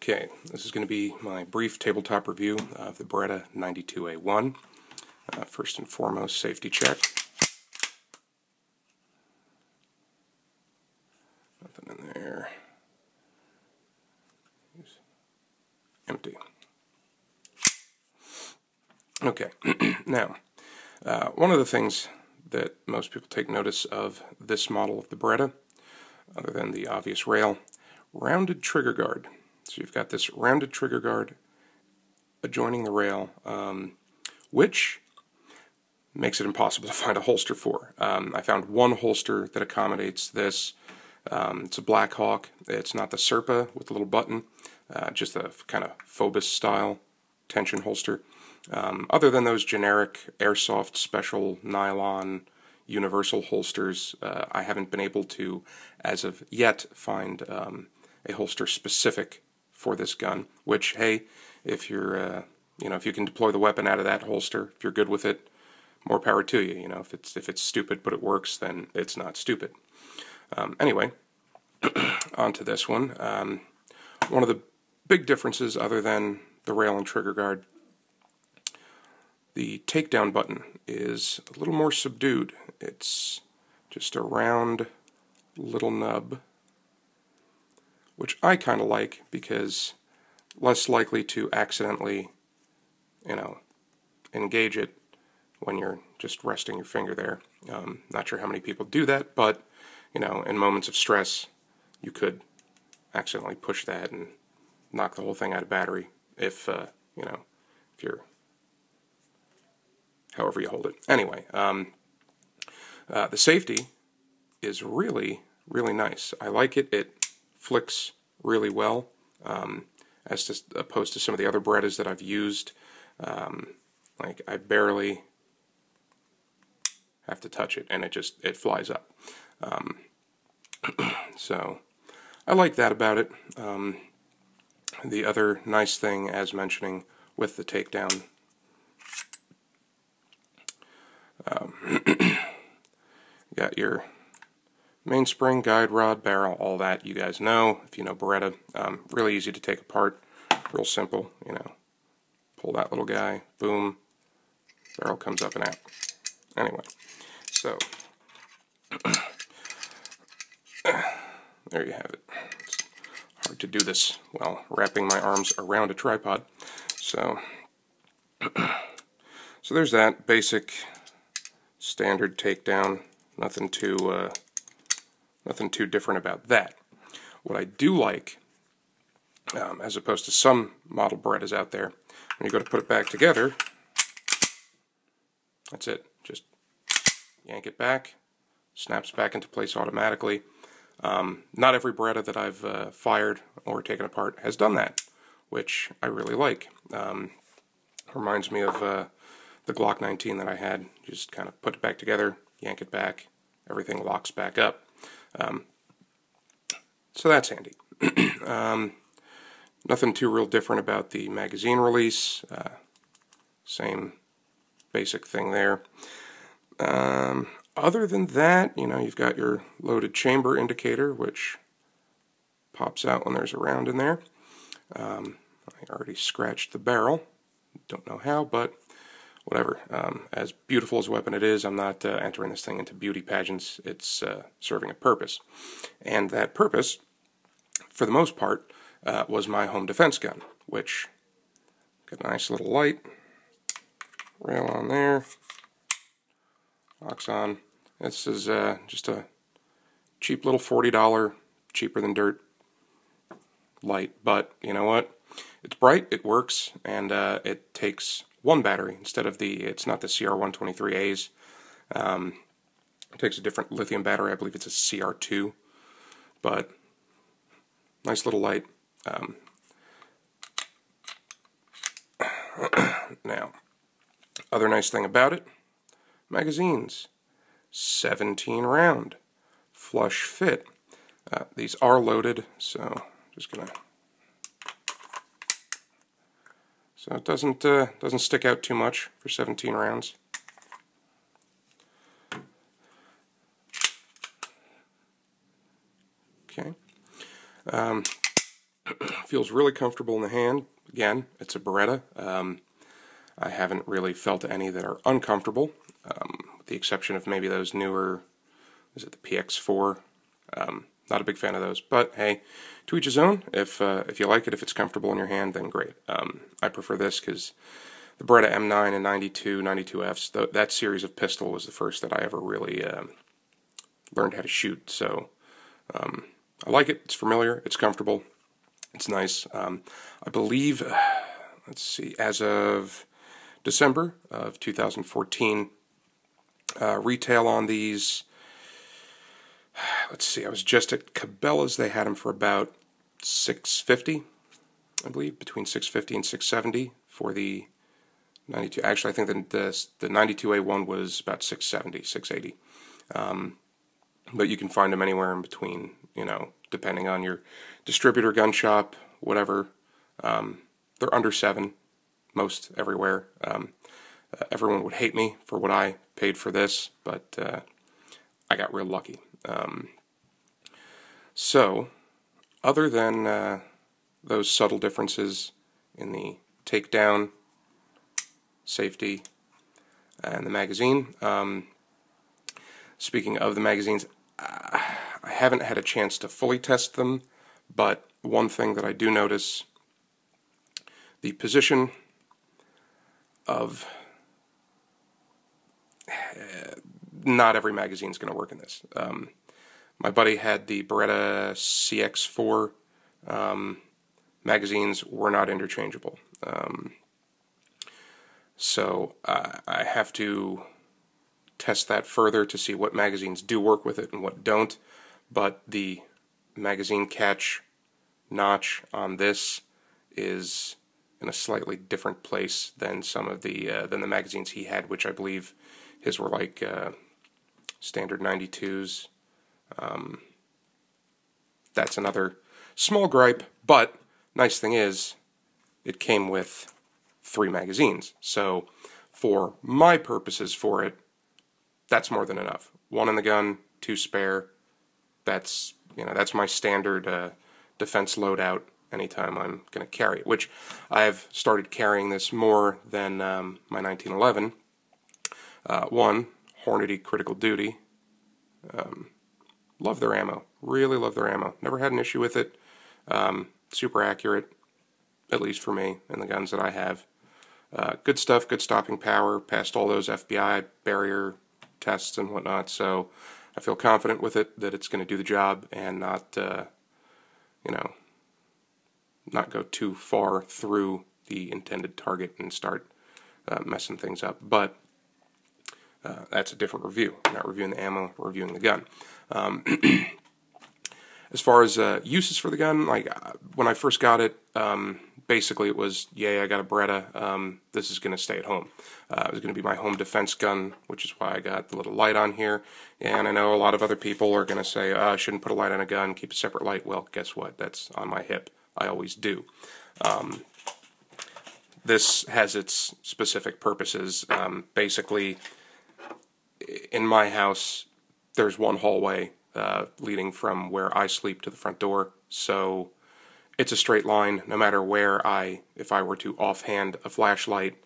Okay, this is going to be my brief tabletop review of the Beretta92A1. First and foremost, safety check. Nothing in there. Empty. Okay, now, one of the things that most people take notice of this model of the Beretta, other than the obvious rail, rounded trigger guard. So you've got this rounded trigger guard adjoining the rail, which makes it impossible to find a holster for. I found one holster that accommodates this. It's a Black Hawk. It's not the Serpa with the little button, just a kind of Phobos style tension holster. Other than those generic airsoft special nylon universal holsters, I haven't been able to, as of yet, find a holster specific for this gun. Which, hey, if you're, if you can deploy the weapon out of that holster, if you're good with it, more power to you. You know, if it's stupid but it works, then it's not stupid. Anyway, on to this one. One of the big differences, other than the rail and trigger guard, the takedown button is a little more subdued. It's just a round little nub, which I kind of like because less likely to accidentally, engage it when you're just resting your finger there. Not sure how many people do that, but, in moments of stress, you could accidentally push that and knock the whole thing out of battery if you're however you hold it. Anyway, the safety is really, really nice. I like it. It flicks really well, as opposed to some of the other Berettas that I've used. Like, I barely have to touch it, and it flies up. So, I like that about it. The other nice thing, as mentioning, with the takedown, got your mainspring, guide rod, barrel, all that you guys know. If you know Beretta, really easy to take apart, real simple. Pull that little guy, boom, barrel comes up and out. Anyway, so there you have it. It's hard to do this while wrapping my arms around a tripod. So there's that basic standard takedown. Nothing too different about that. What I do like, as opposed to some model Berettas out there, when you go to put it back together, that's it. Just yank it back, snaps back into place automatically. Not every Beretta that I've fired or taken apart has done that, which I really like. Reminds me of the Glock 19 that I had. Just kind of put it back together, yank it back, everything locks back up. So that's handy. Nothing too real different about the magazine release. Same basic thing there. Other than that, you've got your loaded chamber indicator, which pops out when there's a round in there. I already scratched the barrel. Don't know how, but whatever. As beautiful as a weapon it is, I'm not entering this thing into beauty pageants. It's serving a purpose. And that purpose, for the most part, was my home defense gun, which got a nice little light, rail on there, locks on. This is just a cheap little $40, cheaper than dirt light, but you know what? It's bright, it works, and it takes one battery instead of it's not the CR123As. It takes a different lithium battery. I believe it's a CR2, but nice little light. Now, other nice thing about it, magazines, 17 round, flush fit. These are loaded, so just gonna. So it doesn't stick out too much for 17 rounds. Okay. Feels really comfortable in the hand. Again, it's a Beretta. I haven't really felt any that are uncomfortable, with the exception of maybe those newer, is it the PX4? Not a big fan of those, but hey, to each his own. If you like it, if it's comfortable in your hand, then great. I prefer this because the Beretta M9 and 92Fs, that series of pistol was the first that I ever really learned how to shoot. So I like it. It's familiar. It's comfortable. It's nice. I believe, let's see, as of December of 2014, retail on these, let's see, I was just at Cabela's. They had them for about $650, I believe, between $650 and $670 for the 92. Actually, I think the 92A1 was about $670, $680. But you can find them anywhere in between, you know, depending on your distributor, gun shop, whatever. They're under $7, most everywhere. Everyone would hate me for what I paid for this, but I got real lucky. So, other than those subtle differences in the takedown, safety, and the magazine, speaking of the magazines, I haven't had a chance to fully test them, but one thing that I do notice, the position of not every magazine is going to work in this. My buddy had the Beretta CX4. Magazines were not interchangeable. So I have to test that further to see what magazines do work with it and what don't. But the magazine catch notch on this is in a slightly different place than some of the magazines he had, which I believe his were like standard 92s. That's another small gripe, but nice thing is it came with 3 magazines. So for my purposes for it, that's more than enough. 1 in the gun, 2 spare. That's my standard defense loadout anytime I'm going to carry it, which I've started carrying this more than my 1911. 1, Hornady Critical Duty. Love their ammo. Really love their ammo. Never had an issue with it. Super accurate, at least for me, in the guns that I have. Good stuff, good stopping power, passed all those FBI barrier tests and whatnot, so I feel confident with it that it's going to do the job and not, not go too far through the intended target and start messing things up. But that's a different review. I'm not reviewing the ammo, we're reviewing the gun. As far as uses for the gun, like when I first got it, basically it was, yay, I got a Beretta, this is going to stay at home. It was going to be my home defense gun, which is why I got the little light on here. And I know a lot of other people are going to say, I shouldn't put a light on a gun, keep a separate light. Well, guess what? That's on my hip. I always do. This has its specific purposes. Basically, in my house, there's one hallway leading from where I sleep to the front door, so it's a straight line no matter where if I were to offhand a flashlight,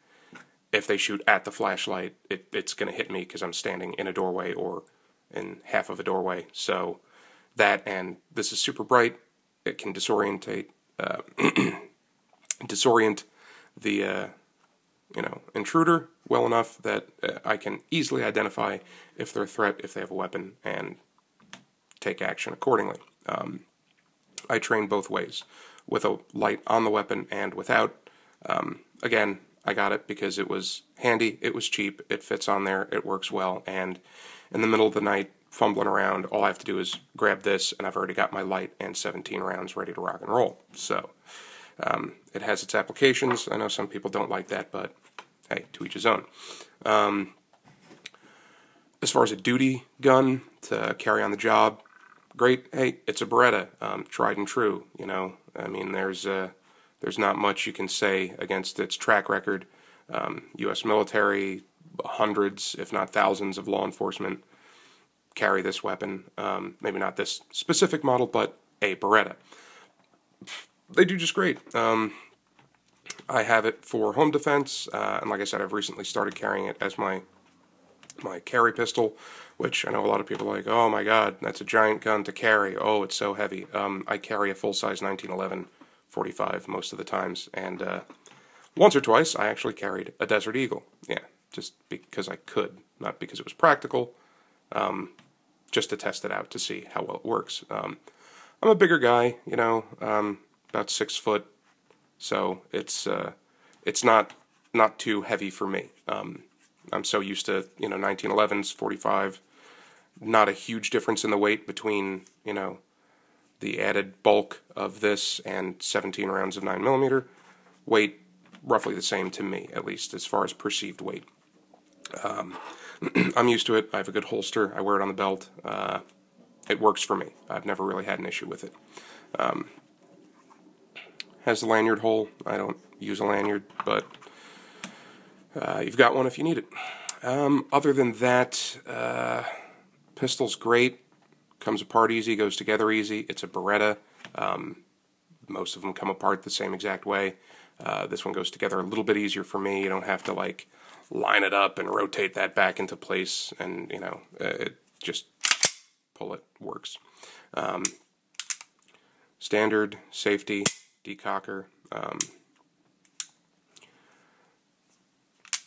if they shoot at the flashlight, it's going to hit me because I'm standing in a doorway or in half of a doorway. So that, and this is super bright, it can disorient the intruder well enough that I can easily identify if they're a threat, if they have a weapon, and take action accordingly. I train both ways, with a light on the weapon and without. Again, I got it because it was handy, it was cheap, it fits on there, it works well, and in the middle of the night, fumbling around, all I have to do is grab this, and I've already got my light and 17 rounds ready to rock and roll. So, it has its applications. I know some people don't like that, but hey, to each his own. As far as a duty gun to carry on the job, great. Hey, it's a Beretta, tried and true. I mean, there's not much you can say against its track record. U.S. military, hundreds, if not thousands, of law enforcement carry this weapon. Maybe not this specific model, but a Beretta. they do just great. I have it for home defense, and like I said, I've recently started carrying it as my carry pistol, which I know a lot of people are like, oh my god, that's a giant gun to carry. Oh, it's so heavy. I carry a full-size 1911 45 most of the times, and once or twice I actually carried a Desert Eagle. Yeah, just because I could, not because it was practical, just to test it out to see how well it works. I'm a bigger guy, you know, about 6 foot, so it's not too heavy for me. I'm so used to, you know, 1911s, 45, not a huge difference in the weight between, you know, the added bulk of this and 17 rounds of 9mm. Weight, roughly the same to me, at least as far as perceived weight. I'm used to it. I have a good holster. I wear it on the belt. It works for me. I've never really had an issue with it. Has the lanyard hole. I don't use a lanyard, but you've got one if you need it. Other than that, pistol's great. Comes apart easy, goes together easy. It's a Beretta. Most of them come apart the same exact way. This one goes together a little bit easier for me. You don't have to, like, line it up and rotate that back into place, and, you know, it just pull it, works. Standard, safety, decocker.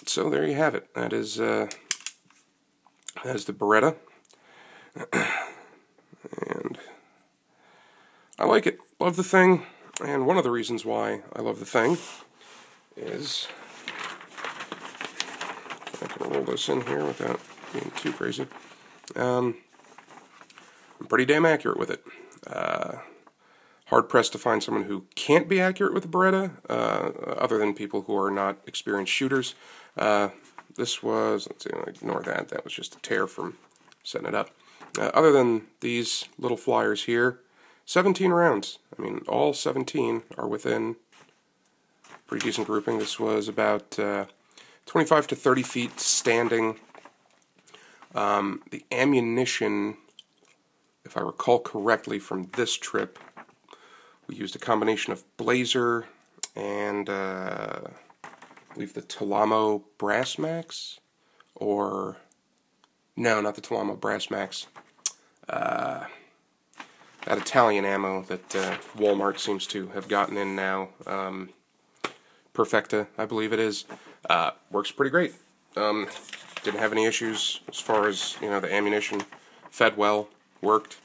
So there you have it. That is the Beretta. And I like it. Love the thing. And one of the reasons why I love the thing is, I can roll this in here without being too crazy. I'm pretty damn accurate with it. Hard pressed to find someone who can't be accurate with a Beretta, other than people who are not experienced shooters. This was, let's see, ignore that. That was just a tear from setting it up. Other than these little flyers here, 17 rounds. I mean, all 17 are within pretty decent grouping. This was about 25 to 30 feet standing. The ammunition, if I recall correctly from this trip, we used a combination of Blazer and I believe the Talamo Brass Max, or no, not the Talamo Brass Max. That Italian ammo that Walmart seems to have gotten in now, Perfetta, I believe it is, works pretty great. Didn't have any issues as far as, you know, the ammunition. Fed well, worked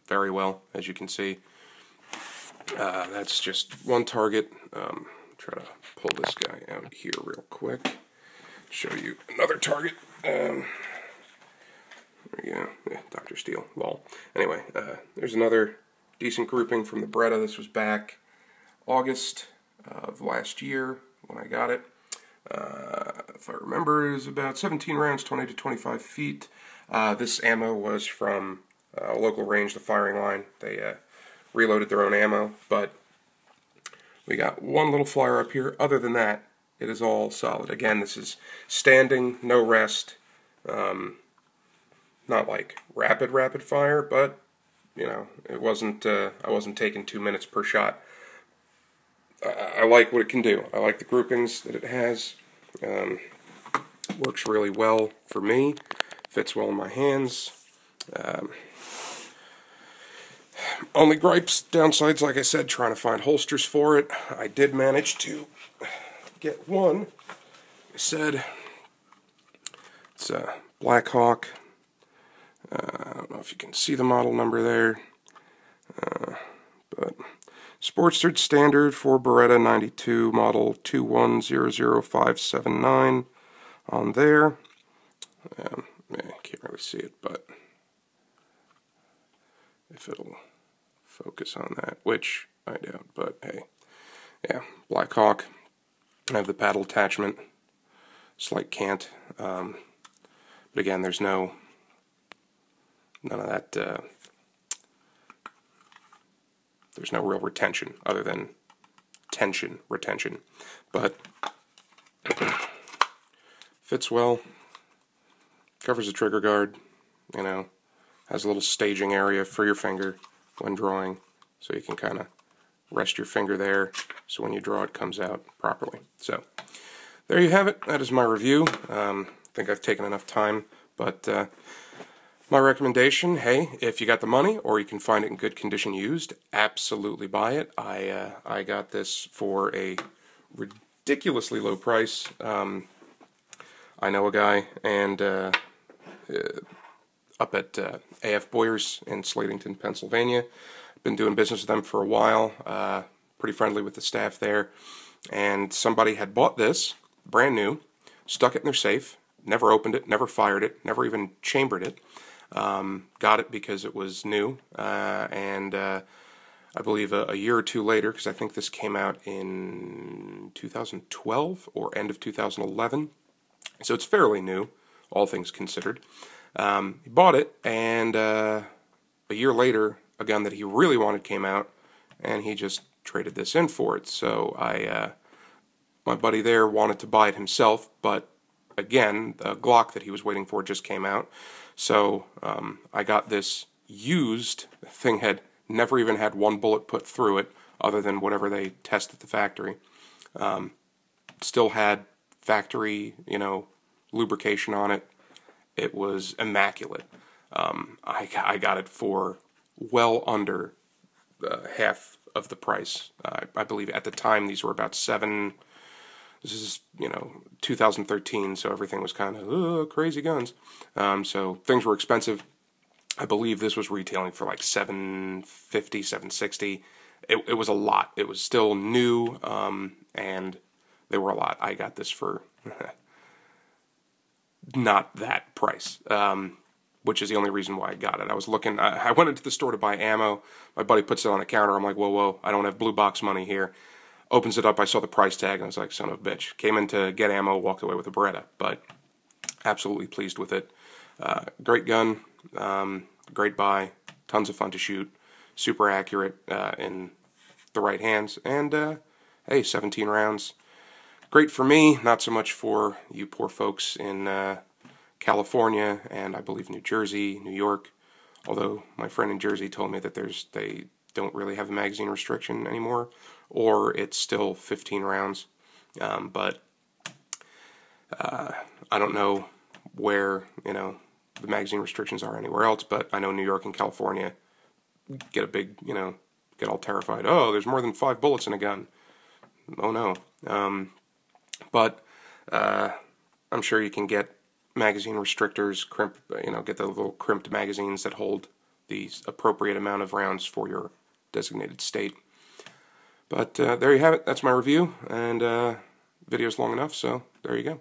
very well, as you can see. That's just one target. Try to pull this guy out here real quick. Show you another target. There we go. Yeah, Dr. Steele. Lol. Anyway, there's another decent grouping from the Beretta. This was back August of last year when I got it. If I remember, it was about 17 rounds, 20 to 25 feet. This ammo was from a local range, the firing line. They reloaded their own ammo, but we got one little flyer up here. Other than that, it is all solid. Again, this is standing, no rest. Not like rapid fire, but, you know, it wasn't, I wasn't taking 2 minutes per shot. I like what it can do. I like the groupings that it has. Works really well for me. Fits well in my hands. Only gripes, downsides, like I said, trying to find holsters for it. I did manage to get one. Like I said, it's a Black Hawk. I don't know if you can see the model number there, but Sportster standard for Beretta 92 model 2100579 on there. I can't really see it, but if it'll focus on that, which I doubt, but hey, yeah, Black Hawk. I have the paddle attachment, slight cant, but again, there's none of that, there's no real retention other than retention, but fits well, covers the trigger guard, you know, has a little staging area for your finger when drawing, so you can kind of rest your finger there, so when you draw it comes out properly. So there you have it. That is my review. I think I've taken enough time, but my recommendation, hey, if you got the money or you can find it in good condition used, absolutely buy it. I got this for a ridiculously low price. I know a guy and up at AF Boyers in Slatington, Pennsylvania. Been doing business with them for a while. Pretty friendly with the staff there. And somebody had bought this, brand new, stuck it in their safe, never opened it, never fired it, never even chambered it. Got it because it was new, and I believe a year or two later, because I think this came out in 2012 or end of 2011, so it's fairly new, all things considered. He bought it, and a year later, a gun that he really wanted came out, and he just traded this in for it. So my buddy there wanted to buy it himself, but again, the Glock that he was waiting for just came out. So I got this used. The thing had never even had one bullet put through it, other than whatever they test at the factory. Still had factory, lubrication on it. It was immaculate. I got it for well under half of the price. I believe at the time these were about $7. This is, 2013, so everything was kind of crazy guns. So things were expensive. I believe this was retailing for like $750, $760. It was a lot. It was still new, and they were a lot. I got this for not that price, which is the only reason why I got it. I was looking. I went into the store to buy ammo. My buddy puts it on the counter. I'm like, whoa, I don't have blue box money here. Opens it up, I saw the price tag, and I was like, son of a bitch. Came in to get ammo, walked away with a Beretta, but absolutely pleased with it. Great gun, great buy, tons of fun to shoot, super accurate in the right hands, and hey, 17 rounds. Great for me, not so much for you poor folks in California, and I believe New Jersey, New York, although my friend in Jersey told me that they don't really have a magazine restriction anymore, or it's still 15 rounds, but I don't know where, the magazine restrictions are anywhere else, but I know New York and California get a big, get all terrified. Oh, there's more than 5 bullets in a gun. Oh no. But I'm sure you can get magazine restrictors, get the little crimped magazines that hold the appropriate amount of rounds for your designated state. But there you have it. That's my review, and video's long enough, so there you go.